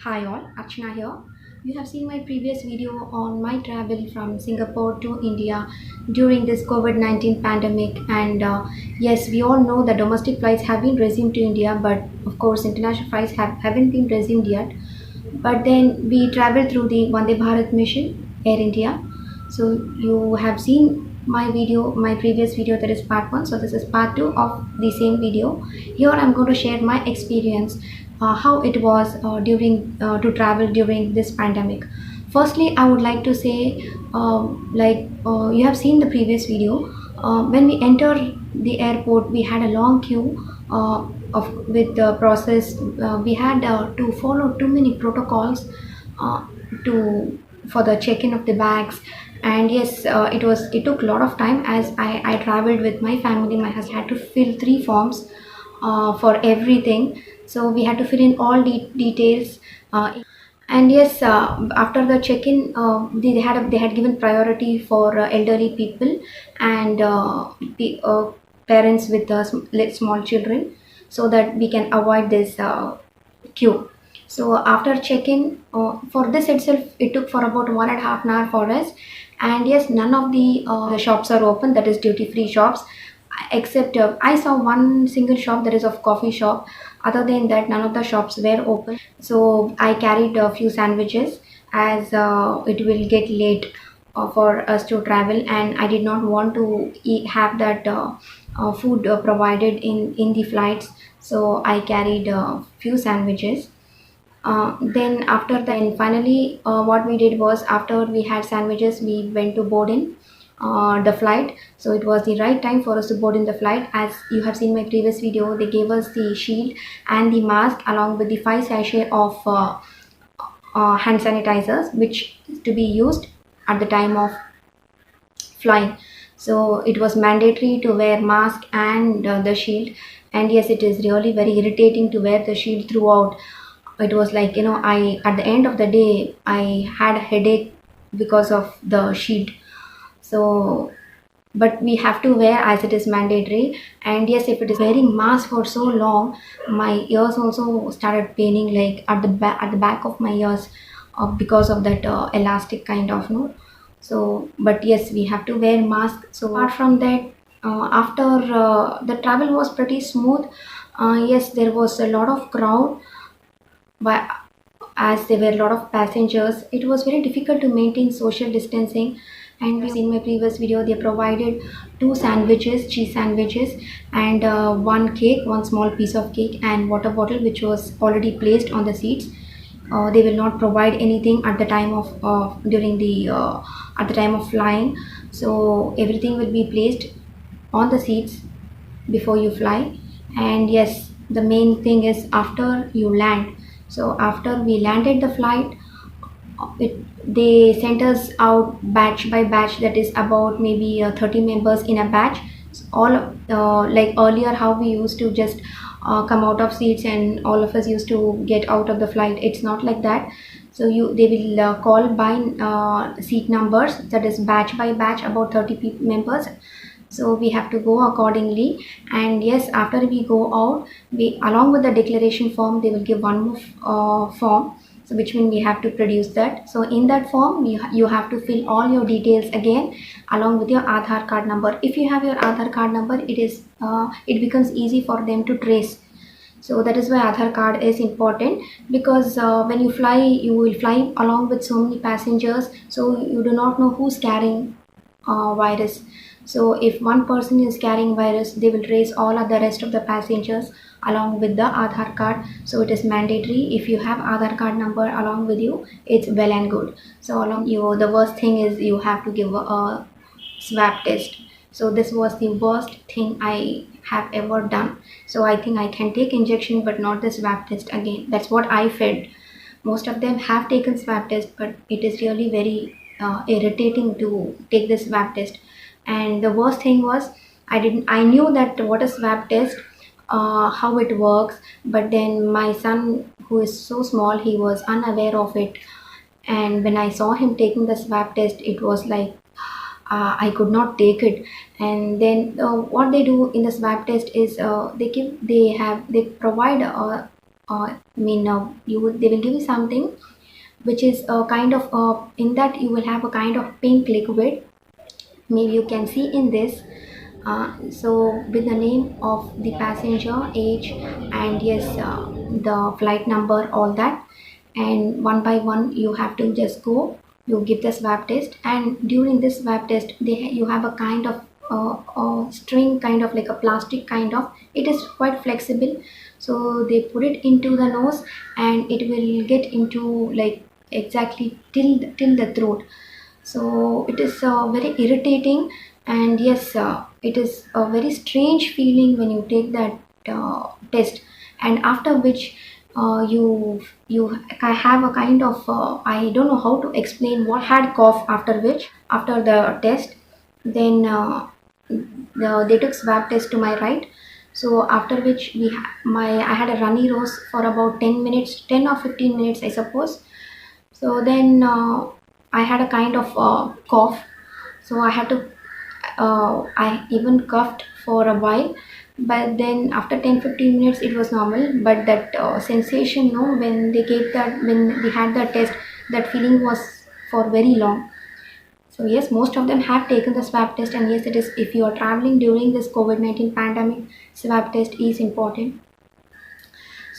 Hi all, Archana here. You have seen my previous video on my travel from Singapore to India during this COVID-19 pandemic, and yes, we all know the domestic flights have been resumed to India, but of course international flights haven't been resumed yet. But then we traveled through the Vande Bharat mission, Air India. So you have seen my video, my previous video, that is part 1. So this is part 2 of the same video. Here I'm going to share my experience, how it was during to travel during this pandemic. Firstly, I would like to say, you have seen the previous video. When we enter the airport, we had a long queue of with the process. We had to follow too many protocols uh, to for the check-in of the bags. And yes, it took a lot of time, as I traveled with my family. My husband had to fill 3 forms for everything, so we had to fill in all the details. And yes, after the check-in, they had given priority for elderly people and parents with small children, so that we can avoid this queue. So after check-in, for this itself, it took for about 1.5 hours for us. And yes, none of the shops are open. That is duty-free shops, except I saw one single shop, that is of coffee shop. Other than that, none of the shops were open. So I carried a few sandwiches, as it will get late for us to travel, and I did not want to have that food provided in the flights. So I carried a few sandwiches. Then after that, and finally, what we did was, after we had sandwiches, we went to board in the flight. So it was the right time for us to board in the flight. As you have seen my previous video, they gave us the shield and the mask, along with the 5 sachet of hand sanitizers, which is to be used at the time of flying. So it was mandatory to wear mask and the shield. And yes, it is really very irritating to wear the shield throughout. It was like, I at the end of the day, I had a headache because of the shield. So, but we have to wear, as it is mandatory. And yes, if it is wearing mask for so long, my ears also started paining, like at the back of my ears, because of that elastic kind of, no. So, but yes, we have to wear mask. So apart from that, after the travel was pretty smooth. Yes, there was a lot of crowd, but as there were a lot of passengers, it was very difficult to maintain social distancing. And in my previous video, they provided 2 sandwiches, cheese sandwiches, and one cake, one small piece of cake, and water bottle, which was already placed on the seats. They will not provide anything at the time of during the at the time of flying. So everything will be placed on the seats before you fly. And yes, the main thing is after you land. So after we landed the flight, they sent us out batch by batch, that is about maybe 30 members in a batch. So all like earlier, how we used to just come out of seats and all of us used to get out of the flight. It's not like that. So they will call by seat numbers, that is batch by batch, about 30 members. So we have to go accordingly. And yes, after we go out, we, along with the declaration form, they will give one more form, so which means we have to produce that. So in that form, you have to fill all your details again, along with your Aadhaar card number. If you have your Aadhaar card number, it becomes easy for them to trace. So that is why Aadhaar card is important, because when you fly, you will fly along with so many passengers, so you do not know who's carrying virus. So if one person is carrying virus, they will trace all of the rest of the passengers along with the Aadhaar card. So it is mandatory. If you have Aadhaar card number along with you, it's well and good. So along you, the worst thing is you have to give a swab test. So this was the worst thing I have ever done. So I think I can take injection, but not the swab test again. That's what I felt. Most of them have taken swab test, but it is really very irritating to take the swab test. And the worst thing was, I knew that what a swab test, how it works, but then my son, who is so small, he was unaware of it. And when I saw him taking the swab test, it was like, I could not take it. And then what they do in the swab test is, they provide they will give you something which is a kind of in that you will have a kind of pink liquid. Maybe you can see in this. So with the name of the passenger, age, and yes, the flight number, all that, and one by one you have to just go. You give the swab test, and during this swab test, you have a kind of string, kind of like a plastic kind of. It is quite flexible, so they put it into the nose, and it will get into like exactly till the throat. So it is very irritating, and yes, it is a very strange feeling when you take that test, and after which you have a kind of I don't know how to explain what had cough after which after the test. Then they took swab test to my right. So after which I had a runny nose for about 10 minutes, 10 or 15 minutes I suppose. So then I had a kind of cough. So I even coughed for a while. But then after 10-15 minutes, it was normal. But that sensation, no, when we had the test, that feeling was for very long. So yes, most of them have taken the swab test, and yes, it is. If you are traveling during this COVID-19 pandemic, swab test is important.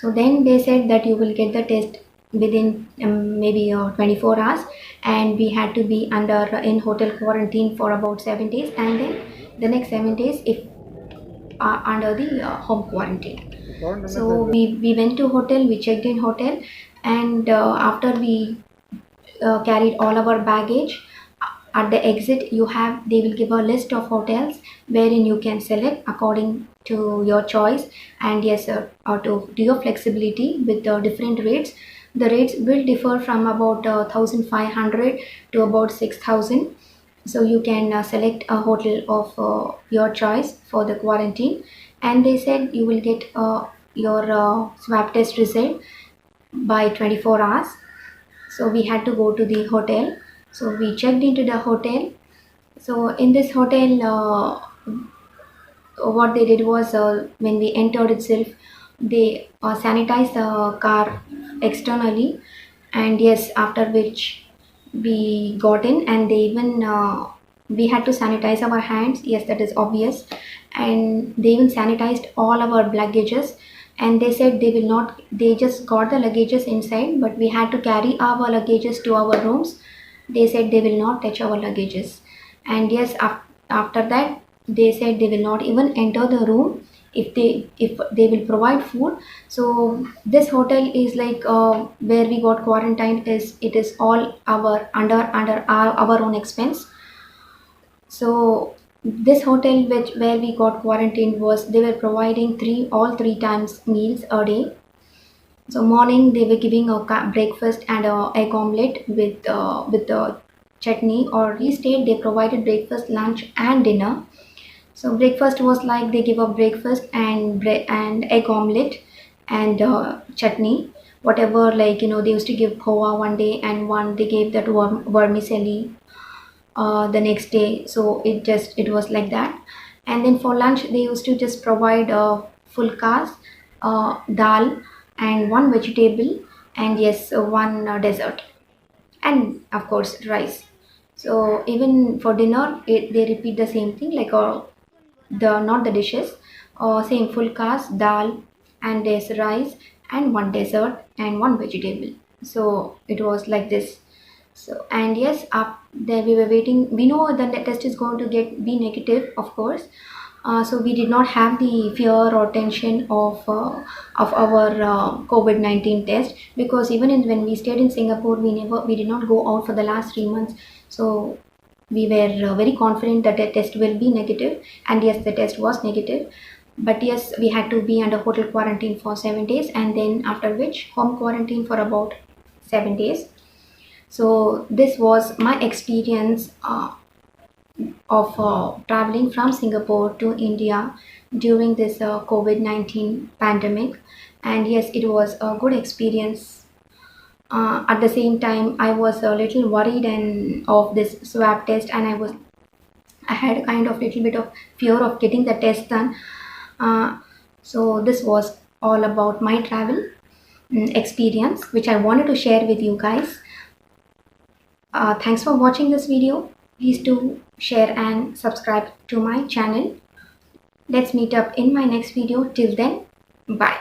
So then they said that you will get the test within maybe 24 hours, and we had to be under in hotel quarantine for about 7 days, and then the next 7 days if under the home quarantine. So we went to hotel, we checked in hotel, and after we carried all our baggage. At the exit, they will give a list of hotels wherein you can select according to your choice, and yes, sir, or to your flexibility with the different rates. The rates will differ from about 1,500 to about 6,000. So you can select a hotel of your choice for the quarantine, and they said you will get your swab test result by 24 hours. So we had to go to the hotel. So we checked into the hotel. So in this hotel, what they did was when we entered itself, they sanitized the car externally, and yes, after which we got in, and they even we had to sanitize our hands. Yes, that is obvious, and they even sanitized all our luggages. And they said they will not. They just got the luggages inside, but we had to carry our luggages to our rooms. They said they will not touch our luggages, and yes, after that they said they will not even enter the room if they will provide food. So this hotel is like where we got quarantined, is it is all our under our own expense. So this hotel where we got quarantined, was they were providing three times meals a day. So morning they were giving a breakfast and a egg omelette with the chutney. Or we stayed, they provided breakfast, lunch, and dinner. So breakfast was like they give a breakfast and bread and egg omelette and chutney. Whatever, like they used to give poha one day, and one they gave that vermicelli the next day. So it was like that. And then for lunch they used to just provide a full course, dal and one vegetable, and yes, one dessert, and of course rice. So even for dinner, they repeat the same thing, like the not the dishes, same full course, dal, and there's rice, and one dessert and one vegetable. So it was like this. So and yes, up there we were waiting. We know that the test is going to be negative, of course. So we did not have the fear or tension of our COVID-19 test, because even when we stayed in Singapore, we did not go out for the last 3 months. So we were very confident that the test will be negative, and yes, the test was negative. But yes, we had to be under hotel quarantine for 7 days, and then after which home quarantine for about 7 days. So this was my experience of traveling from Singapore to India during this COVID-19 pandemic. And yes, it was a good experience. At the same time, I was a little worried and of this swab test, and I had a kind of little bit of fear of getting the test done. So this was all about my travel. experience which I wanted to share with you guys. Thanks for watching this video. Please do share and subscribe to my channel. Let's meet up in my next video. Till then, bye.